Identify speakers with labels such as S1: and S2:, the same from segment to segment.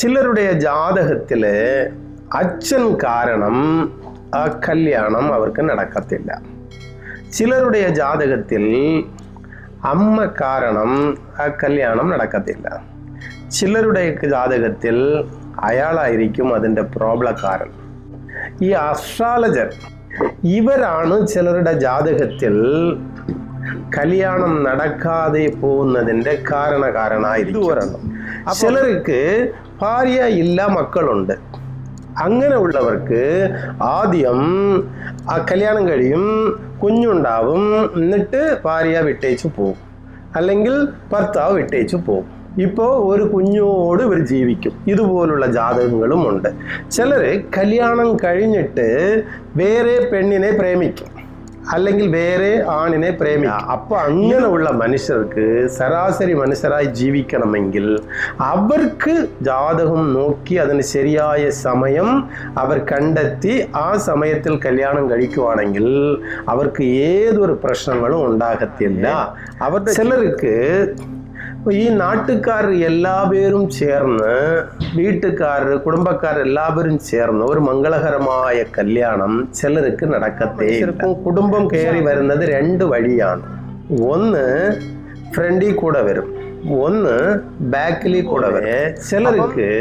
S1: ചിലരുടെ ജാതകത്തിൽ അച്ഛൻ കാരണം ആ കല്യാണം അവർക്ക് നടക്കത്തില്ല. ചിലരുടെ ജാതകത്തിൽ അമ്മ കാരണം ആ കല്യാണം നടക്കത്തില്ല. ചിലരുടെ ജാതകത്തിൽ അയാളായിരിക്കും അതിൻ്റെ പ്രോബ്ലക്കാരൻ. ഈ അസ്ട്രോളജർ ഇവരാണ് ചിലരുടെ ജാതകത്തിൽ കല്യാണം നടക്കാതെ പോകുന്നതിൻ്റെ കാരണക്കാരനായിരിക്കും. ചിലർക്ക് ഭാര്യ ഇല്ല, മക്കളുണ്ട്. അങ്ങനെ ഉള്ളവർക്ക് ആദ്യം ആ കല്യാണം കഴിയും, കുഞ്ഞുണ്ടാവും, എന്നിട്ട് ഭാര്യ വിട്ടേച്ചു പോകും, അല്ലെങ്കിൽ ഭർത്താവ് വിട്ടേച്ചു പോകും. ഇപ്പോൾ ഒരു കുഞ്ഞോട് ഇവർ ജീവിക്കും. ഇതുപോലുള്ള ജാതകങ്ങളും ഉണ്ട്. ചിലർ കല്യാണം കഴിഞ്ഞിട്ട് വേറെ പെണ്ണിനെ പ്രേമിക്കും, അല്ലെങ്കിൽ വേറെ ആണിനെ പ്രേമിക്കും. അപ്പോൾ അങ്ങനെയുള്ള മനുഷ്യർക്ക് ശരാശരി മനുഷ്യരായി ജീവിക്കണമെങ്കിൽ അവർക്ക് ജാതകം നോക്കി അതിന് ശരിയായ സമയം അവർ കണ്ടെത്തി ആ സമയത്തിൽ കല്യാണം കഴിക്കുവാണെങ്കിൽ അവർക്ക് ഏതൊരു പ്രശ്നങ്ങളും ഉണ്ടാകത്തില്ല. അവരുടെ ചിലർക്ക് ഈ നാട്ടുകാർ എല്ലാവരും ചേർന്ന്, വീട്ടുകാർ, കുടുംബക്കാർ എല്ലാവരും ചേർന്ന് ഒരു മംഗളകരമായ കല്യാണം ചിലർക്ക് നടക്കത്തേ. കുടുംബം കയറി വരുന്നത് രണ്ട് വഴിയാണ്. ഒന്ന് ഫ്രണ്ടിൽ കൂടെ വരും, ഒന്ന് ബാക്കിൽ കൂടെ വരും. ചിലർക്ക്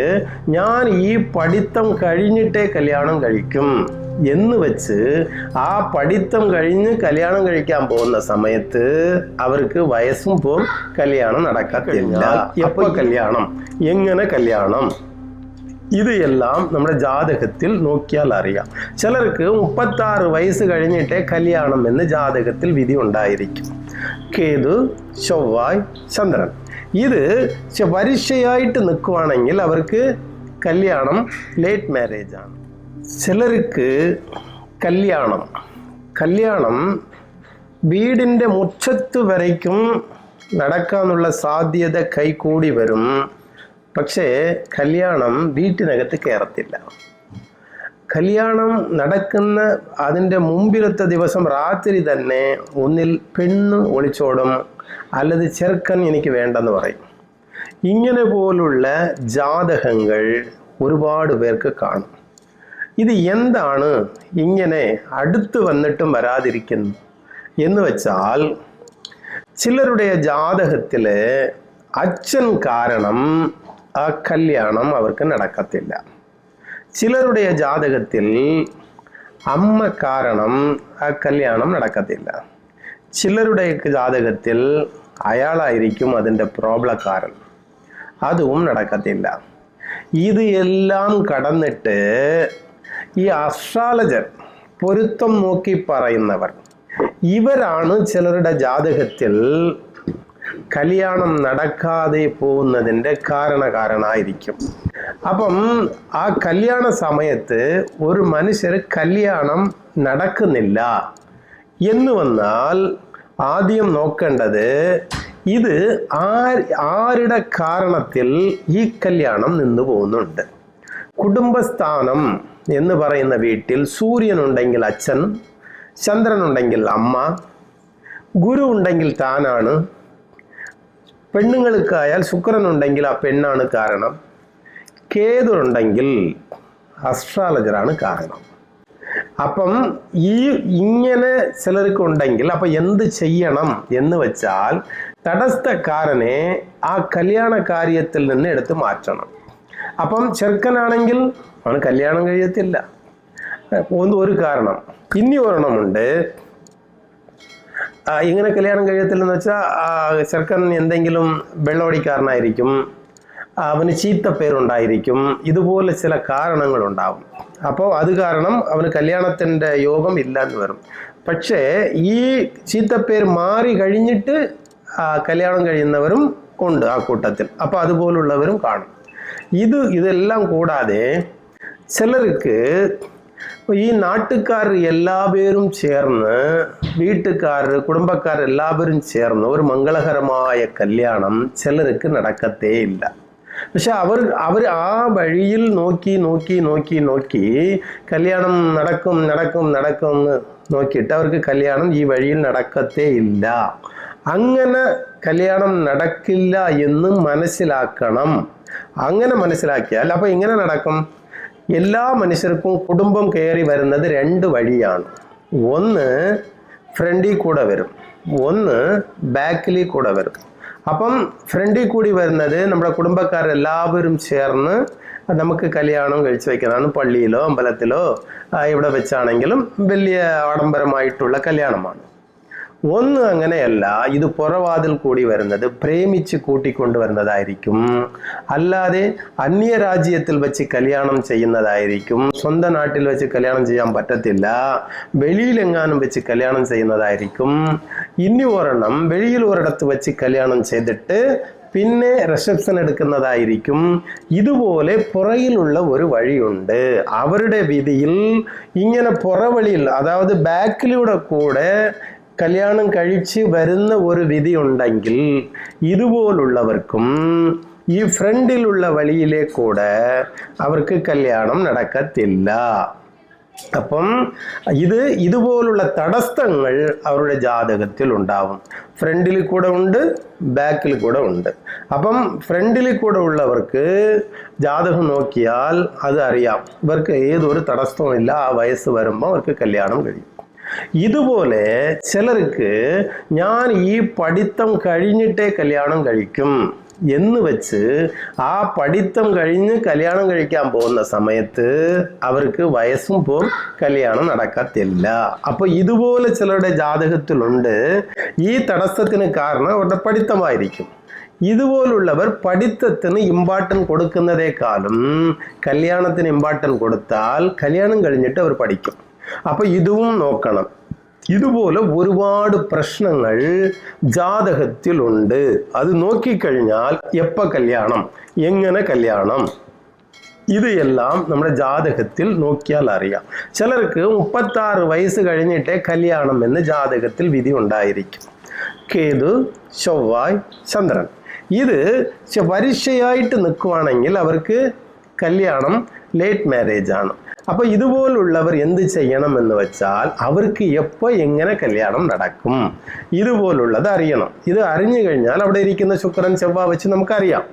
S1: ഞാൻ ഈ പഠിത്തം കഴിഞ്ഞിട്ടേ കല്യാണം കഴിക്കും എന്ന് വെച്ച് ആ പഠിത്തം കഴിഞ്ഞ് കല്യാണം കഴിക്കാൻ പോകുന്ന സമയത്ത് അവർക്ക് വയസ്സും പോം, കല്യാണം നടക്കത്തില്ല. എപ്പോൾ കല്യാണം, എങ്ങനെ കല്യാണം, ഇത് എല്ലാം നമ്മുടെ ജാതകത്തിൽ നോക്കിയാൽ അറിയാം. ചിലർക്ക് 36 വയസ്സ് കഴിഞ്ഞിട്ടേ കല്യാണം എന്ന് ജാതകത്തിൽ വിധി ഉണ്ടായിരിക്കും. കേതു, ചൊവ്വായ്, ചന്ദ്രൻ ഇത് വരിശയായിട്ട് നിൽക്കുവാണെങ്കിൽ അവർക്ക് കല്യാണം ലേറ്റ് മാരേജ് ആണ്. ചിലർക്ക് കല്യാണം വീടിൻ്റെ മുറ്റത്ത് വരയ്ക്കും നടക്കാനുള്ള സാധ്യത കൈകൂടി വരും. പക്ഷേ കല്യാണം വീട്ടിനകത്ത് കയറത്തില്ല. കല്യാണം നടക്കുന്ന അതിൻ്റെ മുമ്പിലത്തെ ദിവസം രാത്രി തന്നെ ഒന്നിൽ പെണ്ണ് ഒളിച്ചോടും, അല്ലെങ്കിൽ ചെറുക്കൻ എനിക്ക് വേണ്ടെന്ന് പറയും. ഇങ്ങനെ പോലുള്ള ജാതകങ്ങൾ ഒരുപാട് പേർക്ക് കാണും. ഇത് എന്താണ് ഇങ്ങനെ അടുത്ത് വന്നിട്ടും വരാതിരിക്കുന്നു എന്ന് വെച്ചാൽ, ചിലരുടെ ജാതകത്തിൽ അച്ഛൻ കാരണം ആ കല്യാണം അവർക്ക് നടക്കത്തില്ല. ചിലരുടെ ജാതകത്തിൽ അമ്മ കാരണം ആ കല്യാണം നടക്കത്തില്ല. ചിലരുടെ ജാതകത്തിൽ അയാളായിരിക്കും അതിൻ്റെ പ്രോബ്ലക്കാരൻ, അതും നടക്കത്തില്ല. ഇത് എല്ലാം കടന്നിട്ട് ഈ അസ്ട്രോളജർ, പൊരുത്തം നോക്കി പറയുന്നവർ, ഇവരാണ് ചിലരുടെ ജാതകത്തിൽ കല്യാണം നടക്കാതെ പോകുന്നതിൻ്റെ കാരണക്കാരനായിരിക്കും. അപ്പം ആ കല്യാണ സമയത്ത് ഒരു മനുഷ്യർ കല്യാണം നടക്കുന്നില്ല എന്ന് വന്നാൽ ആദ്യം നോക്കേണ്ടത് ഇത് ആരുടെ കാരണത്തിൽ ഈ കല്യാണം നിന്നു പോകുന്നുണ്ട്. കുടുംബസ്ഥാനം എന്ന് പറയുന്ന വീട്ടിൽ സൂര്യനുണ്ടെങ്കിൽ അച്ഛൻ, ചന്ദ്രനുണ്ടെങ്കിൽ അമ്മ, ഗുരു ഉണ്ടെങ്കിൽ താനാണ്, പെണ്ണുങ്ങൾക്കായാൽ ശുക്രനുണ്ടെങ്കിൽ ആ പെണ്ണാണ് കാരണം, കേതു ഉണ്ടെങ്കിൽ അസ്ട്രോളജറാണ് കാരണം. അപ്പം ഇങ്ങനെ ചിലർക്ക് ഉണ്ടെങ്കിൽ അപ്പം എന്ത് ചെയ്യണം എന്ന് വെച്ചാൽ, തടസ്സക്കാരനെ ആ കല്യാണ കാര്യത്തിൽ നിന്ന് എടുത്ത് മാറ്റണം. അപ്പം ചെറുക്കനാണെങ്കിൽ അവന് കല്യാണം കഴിയത്തില്ല. ഒരു കാരണം. ഇനി ഒരെണ്ണമുണ്ട്, ഇങ്ങനെ കല്യാണം കഴിയത്തില്ലെന്ന് വെച്ചാൽ ചെറുക്കൻ എന്തെങ്കിലും വെള്ളമടിക്കാരനായിരിക്കും, അവന് ചീത്ത പേരുണ്ടായിരിക്കും, ഇതുപോലെ ചില കാരണങ്ങളുണ്ടാവും. അപ്പോൾ അത് കാരണം അവന് കല്യാണത്തിൻ്റെ യോഗം ഇല്ലെന്ന് വരും. പക്ഷേ ഈ ചീത്തപ്പേര് മാറി കഴിഞ്ഞിട്ട് കല്യാണം കഴിയുന്നവരും ഉണ്ട് ആ കൂട്ടത്തിൽ. അപ്പോൾ അതുപോലുള്ളവരും കാണും. ഇതെല്ലാം കൂടാതെ ചിലർക്ക് ഈ നാട്ടുകാർ എല്ലാവരും ചേർന്ന്, വീട്ടുകാർ, കുടുംബക്കാർ എല്ലാവരും ചേർന്ന് ഒരു മംഗളകരമായ കല്യാണം ചിലർക്ക് നടക്കത്തേ ഇല്ല. പക്ഷെ അവർ ആ വഴിയിൽ നോക്കി കല്യാണം നടക്കും എന്ന് നോക്കിയിട്ട് അവർക്ക് കല്യാണം ഈ വഴിയിൽ നടക്കത്തേ ഇല്ല. അങ്ങനെ കല്യാണം നടക്കില്ല എന്ന് മനസ്സിലാക്കണം. അങ്ങനെ മനസ്സിലാക്കിയാൽ അപ്പോൾ ഇങ്ങനെ നടക്കും. എല്ലാ മനുഷ്യർക്കും കുടുംബം കയറി വരുന്നത് രണ്ട് വഴിയാണ്. ഒന്ന് ഫ്രണ്ടിൽ കൂടെ വരും, ഒന്ന് ബാക്കിൽ കൂടെ വരും. അപ്പം ഫ്രണ്ടിൽ കൂടി വരുന്നത് നമ്മുടെ കുടുംബക്കാരെല്ലാവരും ചേർന്ന് നമുക്ക് കല്യാണം കഴിച്ചു വയ്ക്കുന്നതാണ്. പള്ളിയിലോ അമ്പലത്തിലോ ഇവിടെ വെച്ചാണെങ്കിലും വലിയ ആഡംബരമായിട്ടുള്ള കല്യാണമാണ്. ഒന്ന് അങ്ങനെയല്ല, ഇത് പുറവാതിൽ കൂടി വരുന്നത് പ്രേമിച്ച് കൂട്ടിക്കൊണ്ടുവരുന്നതായിരിക്കും. അല്ലാതെ അന്യരാജ്യത്തിൽ വെച്ച് കല്യാണം ചെയ്യുന്നതായിരിക്കും. സ്വന്തം നാട്ടിൽ വെച്ച് കല്യാണം ചെയ്യാൻ പറ്റത്തില്ല, വെളിയിലെങ്ങാനും വെച്ച് കല്യാണം ചെയ്യുന്നതായിരിക്കും. ഇനി ഒരെണ്ണം വെളിയിൽ ഒരിടത്ത് വെച്ച് കല്യാണം ചെയ്തിട്ട് പിന്നെ റിസപ്ഷൻ എടുക്കുന്നതായിരിക്കും. ഇതുപോലെ പുറയിലുള്ള ഒരു വഴിയുണ്ട്. അവരുടെ വിധിയിൽ ഇങ്ങനെ പുറവഴിയിൽ, അതായത് ബാക്കിലൂടെ കൂടെ കല്യാണം കഴിച്ച് വരുന്ന ഒരു വിധി ഉണ്ടെങ്കിൽ ഇതുപോലുള്ളവർക്കും ഈ ഫ്രണ്ടിലുള്ള വഴിയിലെ കൂടെ അവർക്ക് കല്യാണം നടക്കത്തില്ല. അപ്പം ഇതുപോലുള്ള തടസ്സങ്ങൾ അവരുടെ ജാതകത്തിൽ ഉണ്ടാവും. ഫ്രണ്ടിൽ കൂടെ ഉണ്ട്, ബാക്കിൽ കൂടെ ഉണ്ട്. അപ്പം ഫ്രണ്ടിൽ കൂടെ ഉള്ളവർക്ക് ജാതകം നോക്കിയാൽ അത് അറിയാം, ഇവർക്ക് ഏതൊരു തടസ്സവും ഇല്ല, ആ വയസ്സ് വരുമ്പോൾ അവർക്ക് കല്യാണം കഴിയും. ഇതുപോലെ ചിലർക്ക് ഞാൻ ഈ പഠിത്തം കഴിഞ്ഞിട്ടേ കല്യാണം കഴിക്കും എന്ന് വെച്ച് ആ പഠിത്തം കഴിഞ്ഞ് കല്യാണം കഴിക്കാൻ പോകുന്ന സമയത്ത് അവർക്ക് വയസ്സും പോൽ കല്യാണം നടക്കത്തില്ല. അപ്പോൾ ഇതുപോലെ ചിലരുടെ ജാതകത്തിലുണ്ട്. ഈ തടസ്സത്തിന് കാരണം അവരുടെ പഠിത്തമായിരിക്കും. ഇതുപോലുള്ളവർ പഠിത്തത്തിന് ഇമ്പോർട്ടൻസ് കൊടുക്കുന്നതേക്കാളും കല്യാണത്തിന് ഇമ്പോർട്ടൻസ് കൊടുത്താൽ കല്യാണം കഴിഞ്ഞിട്ട് അവർ പഠിക്കും. അപ്പൊ ഇതും നോക്കണം. ഇതുപോലെ ഒരുപാട് പ്രശ്നങ്ങൾ ജാതകത്തിലുണ്ട്. അത് നോക്കിക്കഴിഞ്ഞാൽ എപ്പോൾ കല്യാണം, എങ്ങനെ കല്യാണം, ഇത് എല്ലാം നമ്മുടെ ജാതകത്തിൽ നോക്കിയാൽ അറിയാം. ചിലർക്ക് 36 വയസ്സ് കഴിഞ്ഞിട്ടേ കല്യാണം എന്ന് ജാതകത്തിൽ വിധി ഉണ്ടായിരിക്കും. കേതു, ചൊവ്വായ്, ചന്ദ്രൻ ഇത് വരിശയായിട്ട് നിൽക്കുവാണെങ്കിൽ അവർക്ക് കല്യാണം ലേറ്റ് മാരേജ് ആണ്. അപ്പൊ ഇതുപോലുള്ളവർ എന്ത് ചെയ്യണം എന്ന് വെച്ചാൽ അവർക്ക് എപ്പോൾ എങ്ങനെ കല്യാണം നടക്കും ഇതുപോലുള്ളത് അറിയണം. ഇത് അറിഞ്ഞു കഴിഞ്ഞാൽ അവിടെ ഇരിക്കുന്ന ശുക്രൻ ചൊവ്വ വെച്ച് നമുക്കറിയാം.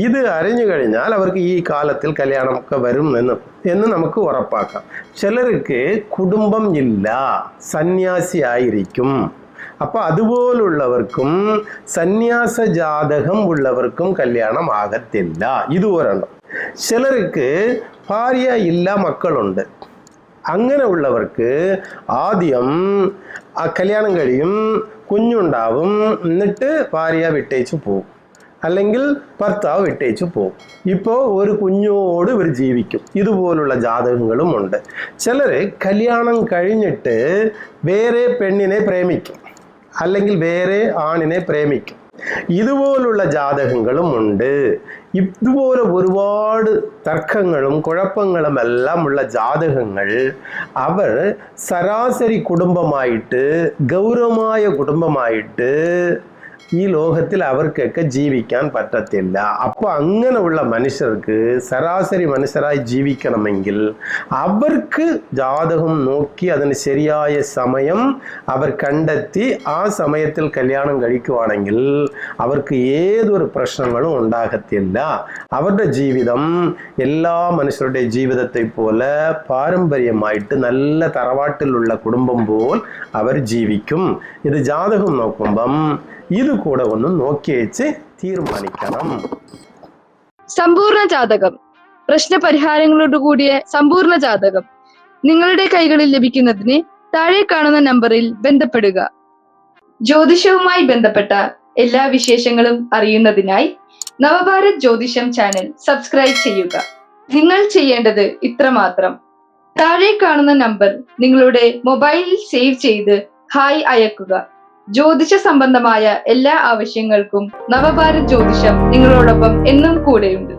S1: ഇത് അറിഞ്ഞു കഴിഞ്ഞാൽ അവർക്ക് ഈ കാലത്തിൽ കല്യാണമൊക്കെ വരും എന്ന് നമുക്ക് ഉറപ്പാക്കാം. ചിലർക്ക് കുടുംബം ഇല്ല, സന്യാസി ആയിരിക്കും. അപ്പൊ അതുപോലുള്ളവർക്കും സന്യാസ ജാതകം ഉള്ളവർക്കും കല്യാണം ആകത്തില്ല. ഇത് ഒരെണ്ണം. ചിലർക്ക് ഭാര്യ ഇല്ല, മക്കളുണ്ട്. അങ്ങനെ ഉള്ളവർക്ക് ആദ്യം ആ കല്യാണം കഴിയും, കുഞ്ഞുണ്ടാവും, എന്നിട്ട് ഭാര്യ വിട്ടേച്ചു പോവും, അല്ലെങ്കിൽ ഭർത്താവ് വിട്ടേച്ചു പോവും. ഇപ്പോൾ ഒരു കുഞ്ഞോട് ഇവർ ജീവിക്കും. ഇതുപോലുള്ള ജാതകങ്ങളും ഉണ്ട്. ചിലർ കല്യാണം കഴിഞ്ഞിട്ട് വേറെ പെണ്ണിനെ പ്രേമിക്കും, അല്ലെങ്കിൽ വേറെ ആണിനെ പ്രേമിക്കും. ഇതുപോലുള്ള ജാതകങ്ങളും ഉണ്ട്. ഇതുപോലെ ഒരുപാട് തർക്കങ്ങളും കുഴപ്പങ്ങളും എല്ലാം ഉള്ള ജാതകങ്ങൾ അവർ സരാസരി കുടുംബമായിട്ട്, ഗൗരവമായ കുടുംബമായിട്ട് ഈ ലോകത്തിൽ അവർക്കൊക്കെ ജീവിക്കാൻ പറ്റത്തില്ല. അപ്പോൾ അങ്ങനെയുള്ള മനുഷ്യർക്ക്, സരാസരി മനുഷ്യരായി ജീവിക്കണമെങ്കിൽ അവർക്ക് ജാതകം നോക്കി അതിന് ശരിയായ സമയം അവർ കണ്ടെത്തി ആ സമയത്തിൽ കല്യാണം കഴിക്കുവാണെങ്കിൽ അവർക്ക് ഏതൊരു പ്രശ്നങ്ങളും ഉണ്ടാകത്തില്ല. അവരുടെ ജീവിതം എല്ലാ മനുഷ്യരുടെ ജീവിതത്തെ പോലെ പാരമ്പര്യമായിട്ട് നല്ല തറവാട്ടിലുള്ള കുടുംബം പോൽ അവർ ജീവിക്കും. ഇത് ജാതകം നോക്കുമ്പം ഇത് കൂടെ ഒന്ന് നോക്കി വെച്ച് തീരുമാനിക്കണം.
S2: സമ്പൂർണ്ണ ജാതകം, പ്രശ്നപരിഹാരങ്ങളോട് കൂടിയ സമ്പൂർണ്ണ ജാതകം നിങ്ങളുടെ കൈകളിൽ ലഭിക്കുന്നതിന് താഴെ കാണുന്ന നമ്പറിൽ ബന്ധപ്പെടുക. ജ്യോതിഷവുമായി ബന്ധപ്പെട്ട എല്ലാ വിശേഷങ്ങളും അറിയുന്നതിനായി നവഭാരത് ജ്യോതിഷം ചാനൽ സബ്സ്ക്രൈബ് ചെയ്യുക. നിങ്ങൾ ചെയ്യേണ്ടത് ഇത്രമാത്രം: താഴെ കാണുന്ന നമ്പർ നിങ്ങളുടെ മൊബൈലിൽ സേവ് ചെയ്ത് ഹായ് അയക്കുക. ജ്യോതിഷ സംബന്ധമായ എല്ലാ ആവശ്യങ്ങൾക്കും നവഭാരത് ജ്യോതിഷം നിങ്ങളോടൊപ്പം എന്നും കൂടെയുണ്ട്.